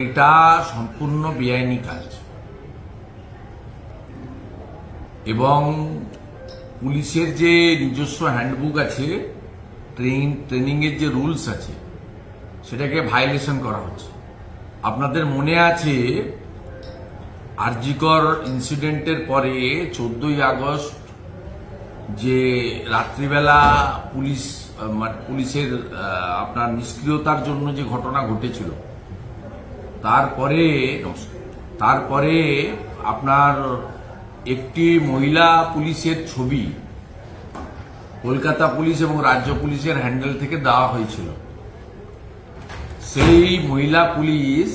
এটা সম্পূর্ণ বেআইনি কাজ এবং পুলিশের যে নিজস্ব হ্যান্ডবুক আছে, ট্রেনিং এর যে রুলস আছে, সেটাকে ভায়োলেশন করা হচ্ছে। আপনাদের মনে আছে আরজিকর ইনসিডেন্টের পরে 14ই আগস্ট যে রাত্রিবেলা পুলিশের আপনার নিষ্ক্রিয়তার জন্য যে ঘটনা ঘটেছিল, তারপরে আপনার একটি মহিলা পুলিশের ছবি কলকাতা পুলিশ এবং রাজ্য পুলিশের হ্যান্ডেল থেকে দেওয়া হয়েছিল। সেই মহিলা পুলিশ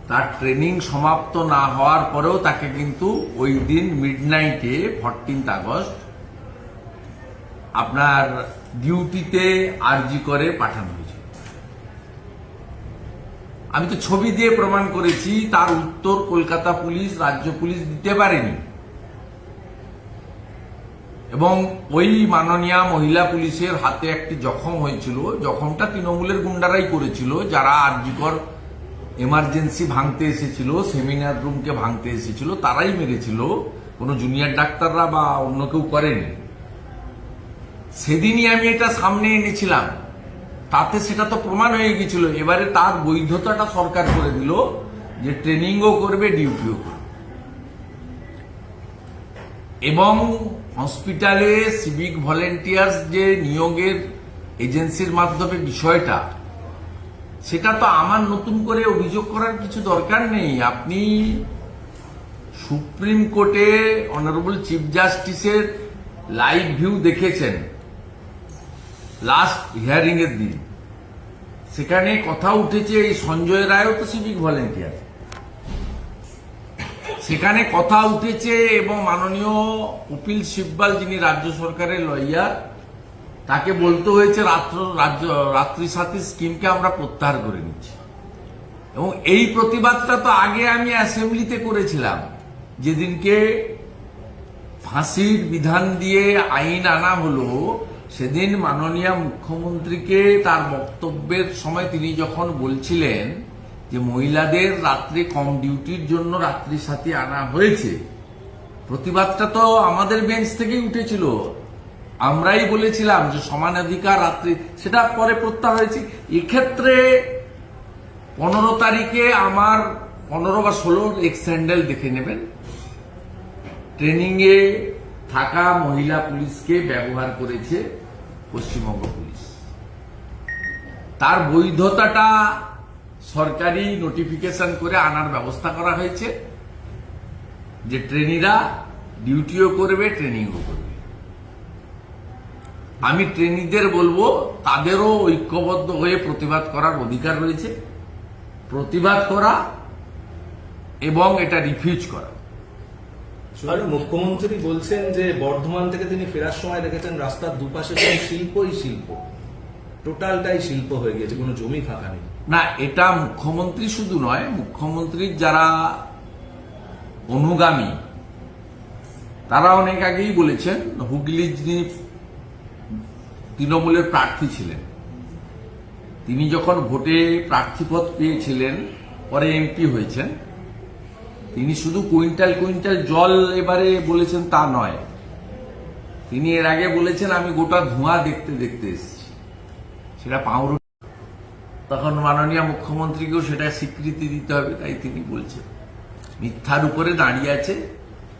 তার ট্রেনিং সমাপ্ত না হওয়ার পরেও তাকে কিন্তু ওই দিন মিডনাইটে 14 আগস্ট আপনার ডিউটিতে আরজি করে পাঠানো হয়েছে। আমি তো ছবি দিয়ে প্রমাণ করেছি, তার উত্তর কলকাতা পুলিশ রাজ্য পুলিশ দিতে পারেনি এবং ওই মাননীয় মহিলা পুলিশের হাতে একটি জখম হয়েছিল। জখমটা তৃণমূলের গুন্ডারাই করেছিল, যারা আরজিকর এমার্জেন্সি ভাঙতে এসেছিল, সেমিনার রুমকে ভাঙতে এসেছিল, তারাই মেরেছিল, কোনো জুনিয়র ডাক্তাররা বা অন্য কেউ করেনি। সেদিনই আমি এটা সামনে এনেছিলাম, তাতে সেটা তো প্রমাণ হয়ে গেছিল। এবারে তার বৈধতাটা সরকার করে দিল যে ট্রেনিংও করবে, ডিউটিও করবে। এবং হসপিটালে সিভিক ভলেন্টিয়ার্স যে নিয়োগের এজেন্সির মাধ্যমে বিষয়টা, সেটা তো আমার নতুন করে অভিযোগ করার কিছু দরকার নেই। আপনি সুপ্রিম কোর্টে অনারেবল চিফ জাস্টিসের লাইভ ভিউ দেখেছেন লাস্ট হিয়ারিং এর দিন। সেখানে কথা উঠেছে, এই সঞ্জয় রায়ও তো সিভিক ভলেন্টিয়ার, সেখানে কথা উঠেছে এবং মাননীয় কপিল সিব্বাল, যিনি রাজ্য সরকারের লয়ার, তাকে বলতে হয়েছে রাত্রি সাথী স্কিমকে আমরা প্রত্যাহার করে নিচ্ছি। এবং এই প্রতিবাদটা তো আগে আমি অ্যাসেম্বলিতে করেছিলাম, যেদিনকে ফাঁসির বিধান দিয়ে আইন আনা হলো। সেদিন মাননীয় মুখ্যমন্ত্রীকে তার বক্তব্যের সময় তিনি যখন বলছিলেন যে মহিলাদের রাত্রে কম ডিউটির জন্য রাত্রি সাথী আনা হয়েছে, প্রতিবাদটা তো আমাদের বেঞ্চ থেকেই উঠেছিল। আমরাই বলেছিলাম যে সমানাধিকার রাত্রি, সেটা পরে প্রত্যাহার হয়েছে। এক্ষেত্রে 15 তারিখে আমার 15 বা 16 এক্স হ্যান্ডেল দেখে নেবেন, ট্রেনিং এ থাকা মহিলা পুলিশকে ব্যবহার করেছে পশ্চিমবঙ্গ পুলিশ। তার বৈধতাটা সরকারি নোটিফিকেশন করে আনার ব্যবস্থা করা হয়েছে যে ট্রেনিরা ডিউটিও করবে, ট্রেনিংও করবে। আমি ট্রেনিদের বলবো, তাদেরও ঐক্যবদ্ধ হয়ে প্রতিবাদ করার অধিকার রয়েছে। প্রতিবাদ করা এবং এটা রিফিউজ করা। মুখ্যমন্ত্রী বলছেন যে বর্ধমান থেকে তিনি ফেরার সময় দেখেছেন রাস্তার দুপাশে শিল্পই শিল্প, টোটালটাই শিল্প হয়ে গিয়েছে, কোনো জমি ফাঁকা নেই। না, এটা মুখ্যমন্ত্রী শুধু নয়, মুখ্যমন্ত্রীর যারা অনুগামী তারা অনেক আগেই বলেছেন। হুগলির যিনি তৃণমূলের প্রার্থী ছিলেন, তিনি যখন ভোটে প্রার্থীপদ পেয়েছিলেন, পরে এমপি হয়েছেন, তিনি শুধু কুইন্টাল কুইন্টাল জল এবারে বলেছেন তা নয়। তিনি এর আগে বলেছেন আমি গোটা ধোঁয়া দেখতে দেখতে এসেছি, সেটা পাউরুটি। তখন মাননীয় মুখ্যমন্ত্রীকেও সেটা স্বীকৃতি দিতে হবে, তাই তিনি বলছেন। মিথ্যার উপরে দাঁড়িয়ে আছে।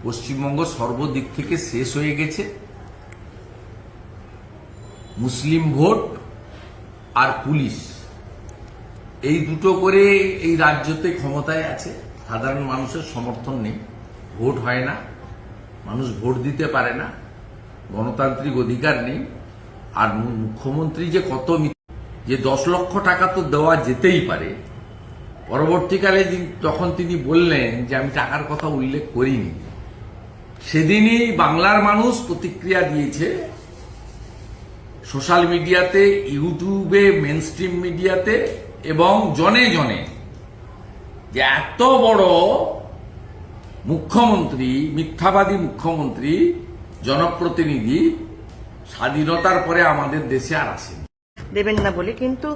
পশ্চিমবঙ্গ সর্বদিক থেকে শেষ হয়ে গেছে। মুসলিম ভোট আর পুলিশ, এই দুটো করে এই রাজ্যতে ক্ষমতায় আছে। সাধারণ মানুষের সমর্থন নেই, ভোট হয় না, মানুষ ভোট দিতে পারে না, গণতান্ত্রিক অধিকার নেই। আর মুখ্যমন্ত্রী যে কত, যে 10 লক্ষ টাকা তো দেওয়া যেতেই পারে, পরবর্তীকালে যখন তিনি বললেন যে আমি টাকার কথা উল্লেখ করিনি, সেদিনই বাংলার মানুষ প্রতিক্রিয়া দিয়েছে সোশ্যাল মিডিয়াতে, ইউটিউবে, মেনস্ট্রিম মিডিয়াতে এবং জনে জনে, যে এত বড় মুখ্যমন্ত্রী, মিথ্যাবাদী মুখ্যমন্ত্রী, জনপ্রতিনিধি স্বাধীনতার পরে আমাদের দেশে আর আসেনি। দেবেন না বলে, কিন্তু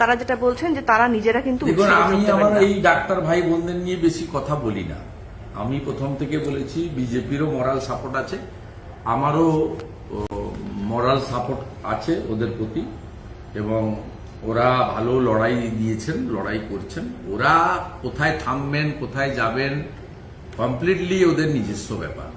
তারা যেটা বলছেন যে তারা নিজেরা কিন্তু দেখুন, উৎসাহ আমি যোগ দেবেন আমার না। এই ডাক্তার ভাই বোনদের নিয়ে বেশি কথা বলি না। আমি প্রথম থেকে বলেছি বিজেপিরও মরাল সাপোর্ট আছে, আমারও মরাল সাপোর্ট আছে ওদের প্রতি, এবং ওরা ভালো লড়াই দিয়েছেন, লড়াই করছেন। ওরা কোথায় থামবেন, কোথায় যাবেন, কমপ্লিটলি ওদের নিজস্ব ব্যাপার।